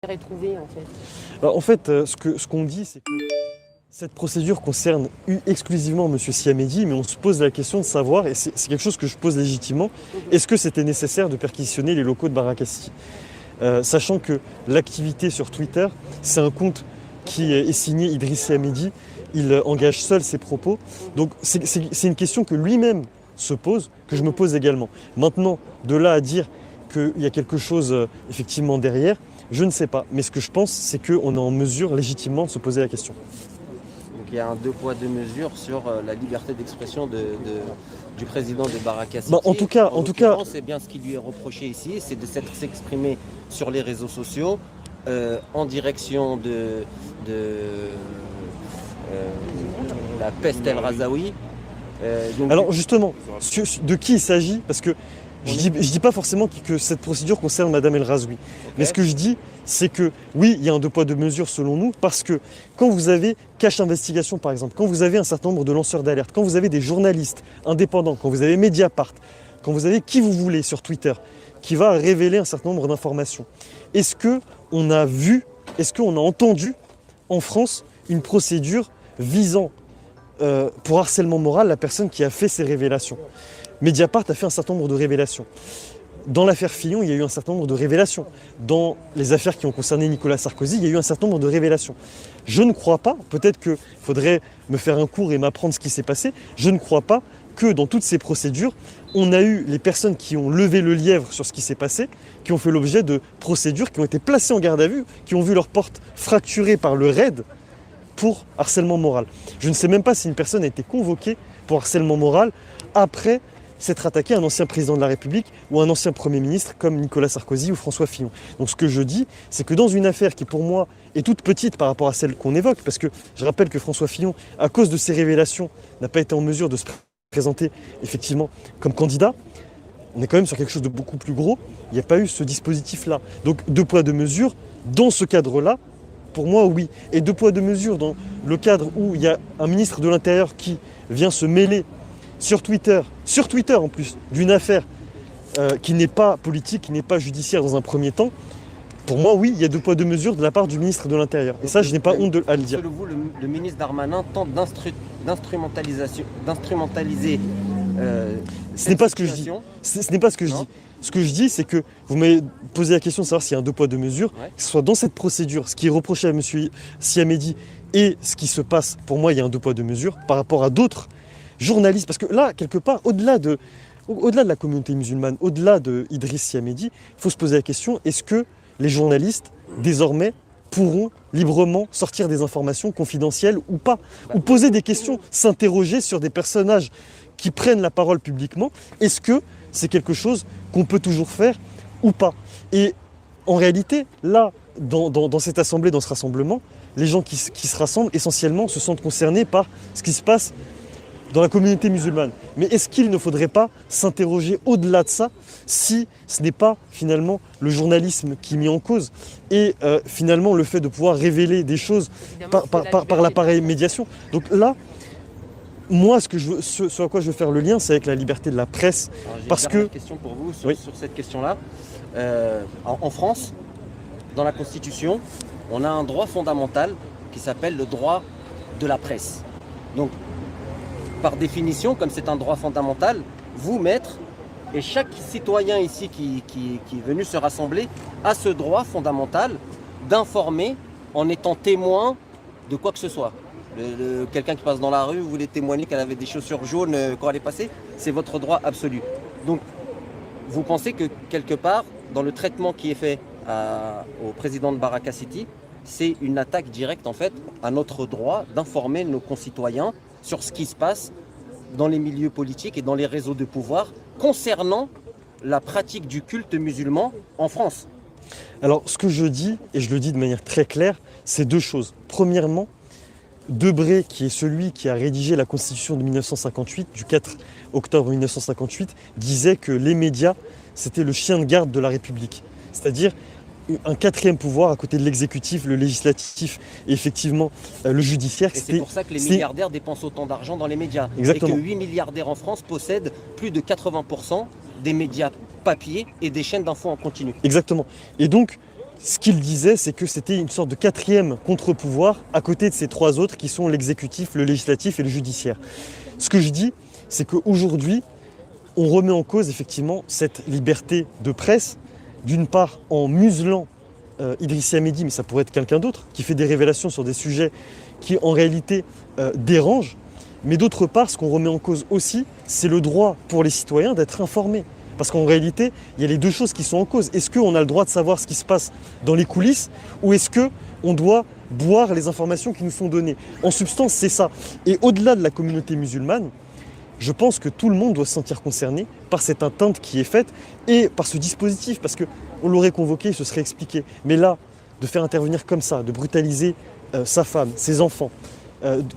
retrouver en fait? Alors, en fait, ce qu'on dit, c'est que cette procédure concerne exclusivement M. Siamedi, mais on se pose la question de savoir, et c'est quelque chose que je pose légitimement, est-ce que c'était nécessaire de perquisitionner les locaux de Barakassi, sachant que l'activité sur Twitter, c'est un compte qui est signé Idriss Siamedi, il engage seul ses propos, donc c'est une question que lui-même se pose, que je me pose également. Maintenant, de là à dire qu'il y a quelque chose effectivement derrière, je ne sais pas, mais ce que je pense, c'est qu'on est en mesure légitimement de se poser la question. Donc il y a un deux poids deux mesures sur la liberté d'expression du président de Barakassi. En tout cas, c'est bien ce qui lui est reproché ici, c'est de s'exprimer sur les réseaux sociaux en direction de la peste El Razaoui. Alors justement, de qui il s'agit? Parce que je dis pas forcément que cette procédure concerne Madame El Razoui. Okay. Mais ce que je dis, c'est que oui, il y a un deux poids deux mesures selon nous, parce que quand vous avez Cache Investigation par exemple, quand vous avez un certain nombre de lanceurs d'alerte, quand vous avez des journalistes indépendants, quand vous avez Mediapart, quand vous avez qui vous voulez sur Twitter, qui va révéler un certain nombre d'informations, est-ce qu'on a vu, est-ce qu'on a entendu en France une procédure visant pour harcèlement moral la personne qui a fait ces révélations? Mediapart a fait un certain nombre de révélations. Dans l'affaire Fillon, il y a eu un certain nombre de révélations. Dans les affaires qui ont concerné Nicolas Sarkozy, il y a eu un certain nombre de révélations. Je ne crois pas, peut-être qu'il faudrait me faire un cours et m'apprendre ce qui s'est passé, je ne crois pas que dans toutes ces procédures, on a eu les personnes qui ont levé le lièvre sur ce qui s'est passé, qui ont fait l'objet de procédures, qui ont été placées en garde à vue, qui ont vu leur porte fracturée par le RAID pour harcèlement moral. Je ne sais même pas si une personne a été convoquée pour harcèlement moral après s'être attaqué à un ancien président de la République ou un ancien Premier ministre comme Nicolas Sarkozy ou François Fillon. Donc ce que je dis, c'est que dans une affaire qui pour moi est toute petite par rapport à celle qu'on évoque, parce que je rappelle que François Fillon, à cause de ses révélations, n'a pas été en mesure de se présenter effectivement comme candidat, on est quand même sur quelque chose de beaucoup plus gros, il n'y a pas eu ce dispositif-là. Donc deux poids deux mesures, dans ce cadre-là, pour moi oui. Et deux poids deux mesures dans le cadre où il y a un ministre de l'Intérieur qui vient se mêler sur Twitter en plus, d'une affaire qui n'est pas politique, qui n'est pas judiciaire dans un premier temps, pour moi, oui, il y a deux poids deux mesures de la part du ministre de l'Intérieur. Et ça, je n'ai pas honte à le dire. Selon vous, le ministre Darmanin tente d'instrumentaliser ce n'est pas ce que je dis. Ce n'est pas ce que je dis. Ce que je dis, c'est que vous m'avez posé la question de savoir s'il y a un deux poids deux mesures, que ce soit dans cette procédure, ce qui est reproché à M. Siamedi et ce qui se passe, pour moi, il y a un deux poids deux mesures par rapport à d'autres journalistes, parce que là, quelque part, au-delà de la communauté musulmane, au-delà de Idriss Siamedi, il faut se poser la question, est-ce que les journalistes, désormais, pourront librement sortir des informations confidentielles ou pas? Ou poser des questions, s'interroger sur des personnages qui prennent la parole publiquement, est-ce que c'est quelque chose qu'on peut toujours faire ou pas? Et en réalité, là, dans cette assemblée, dans ce rassemblement, les gens qui se rassemblent, essentiellement, se sentent concernés par ce qui se passe dans la communauté musulmane. Mais est-ce qu'il ne faudrait pas s'interroger au-delà de ça si ce n'est pas finalement le journalisme qui est mis en cause et finalement le fait de pouvoir révéler des choses par l'appareil médiation. Donc là, moi, ce à quoi je veux faire le lien, c'est avec la liberté de la presse. Alors, j'ai une question pour vous sur cette question-là. En France, dans la Constitution, on a un droit fondamental qui s'appelle le droit de la presse. Donc, par définition, comme c'est un droit fondamental, vous, maître, et chaque citoyen ici qui est venu se rassembler a ce droit fondamental d'informer en étant témoin de quoi que ce soit. Quelqu'un qui passe dans la rue, vous voulez témoigner qu'elle avait des chaussures jaunes quand elle est passée, c'est votre droit absolu. Donc, vous pensez que quelque part, dans le traitement qui est fait au président de Barakassi, c'est une attaque directe en fait à notre droit d'informer nos concitoyens sur ce qui se passe dans les milieux politiques et dans les réseaux de pouvoir concernant la pratique du culte musulman en France. Alors, ce que je dis, et je le dis de manière très claire, c'est deux choses. Premièrement, Debré, qui est celui qui a rédigé la Constitution de 1958, du 4 octobre 1958, disait que les médias, c'était le chien de garde de la République. C'est-à-dire un quatrième pouvoir à côté de l'exécutif, le législatif et effectivement le judiciaire. Et c'est pour ça que les milliardaires dépensent autant d'argent dans les médias. Exactement. Et que 8 milliardaires en France possèdent plus de 80% des médias papier et des chaînes d'infos en continu. Exactement. Et donc, ce qu'il disait, c'est que c'était une sorte de quatrième contre-pouvoir à côté de ces trois autres qui sont l'exécutif, le législatif et le judiciaire. Ce que je dis, c'est qu'aujourd'hui, on remet en cause effectivement cette liberté de presse, d'une part en muselant Idrissi Amedi, mais ça pourrait être quelqu'un d'autre, qui fait des révélations sur des sujets qui en réalité dérangent, mais d'autre part, ce qu'on remet en cause aussi, c'est le droit pour les citoyens d'être informés. Parce qu'en réalité, il y a les deux choses qui sont en cause. Est-ce qu'on a le droit de savoir ce qui se passe dans les coulisses ou est-ce qu'on doit boire les informations qui nous sont données? En substance, c'est ça. Et au-delà de la communauté musulmane, je pense que tout le monde doit se sentir concerné par cette atteinte qui est faite et par ce dispositif. Parce qu'on l'aurait convoqué, il se serait expliqué. Mais là, de faire intervenir comme ça, de brutaliser sa femme, ses enfants,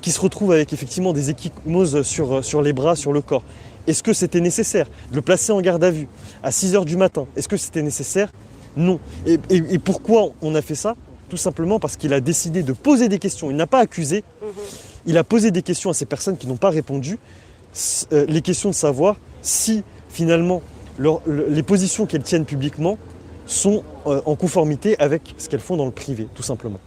qui se retrouvent avec effectivement des ecchymoses sur les bras, sur le corps. Est-ce que c'était nécessaire de le placer en garde à vue à 6h du matin? Est-ce que c'était nécessaire? Non. Et pourquoi on a fait ça? Tout simplement parce qu'il a décidé de poser des questions. Il n'a pas accusé. Il a posé des questions à ces personnes qui n'ont pas répondu. Les questions de savoir si finalement les positions qu'elles tiennent publiquement sont en conformité avec ce qu'elles font dans le privé, tout simplement.